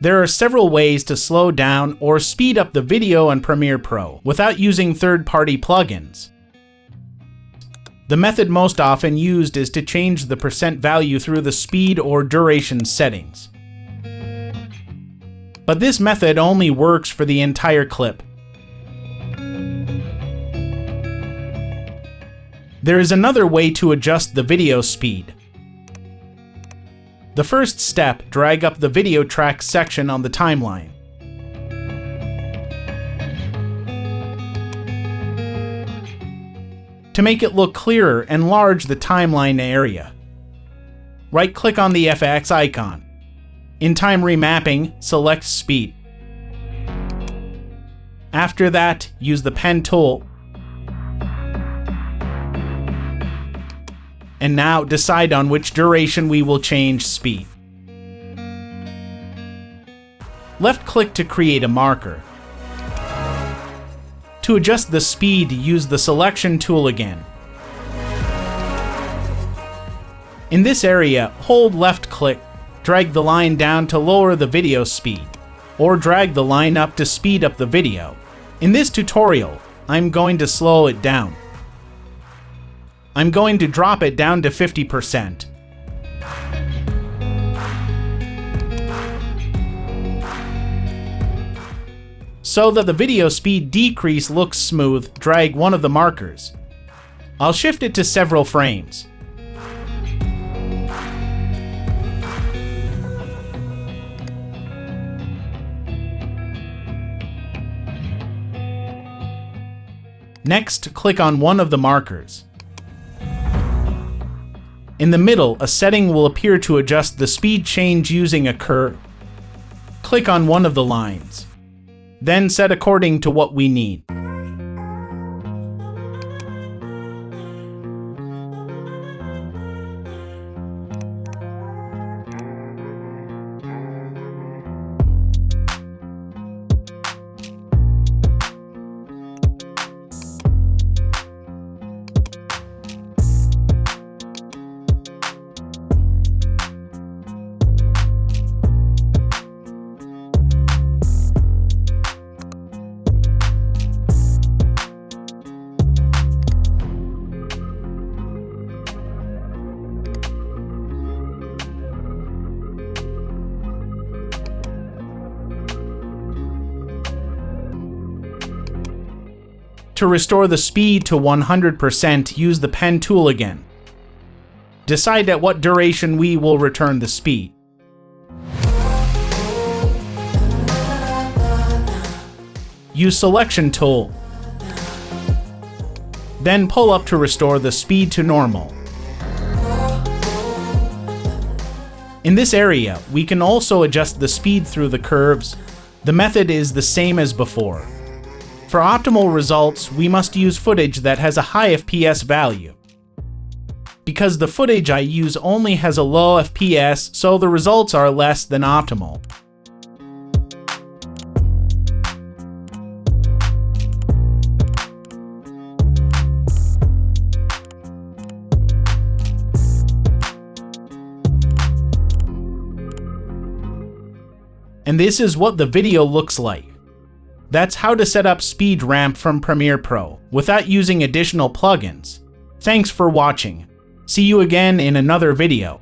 There are several ways to slow down or speed up the video in Premiere Pro without using third-party plugins. The method most often used is to change the percent value through the speed or duration settings. But this method only works for the entire clip. There is another way to adjust the video speed. The first step, drag up the video track section on the timeline. To make it look clearer, enlarge the timeline area. Right-click on the FX icon. In time remapping, select speed. After that, use the pen tool. And now decide on which duration we will change speed. Left-click to create a marker. To adjust the speed, use the selection tool again. In this area, hold left-click, drag the line down to lower the video speed, or drag the line up to speed up the video. In this tutorial, I'm going to slow it down. I'm going to drop it down to 50%. So that the video speed decrease looks smooth, drag one of the markers. I'll shift it to several frames. Next, click on one of the markers. In the middle, a setting will appear to adjust the speed change using a curve. Click on one of the lines. Then set according to what we need. To restore the speed to 100%, use the pen tool again. Decide at what duration we will return the speed. Use selection tool. Then pull up to restore the speed to normal. In this area, we can also adjust the speed through the curves. The method is the same as before. For optimal results, we must use footage that has a high FPS value. Because the footage I use only has a low FPS, so the results are less than optimal. And this is what the video looks like. That's how to set up speed ramp from Premiere Pro without using additional plugins. Thanks for watching. See you again in another video.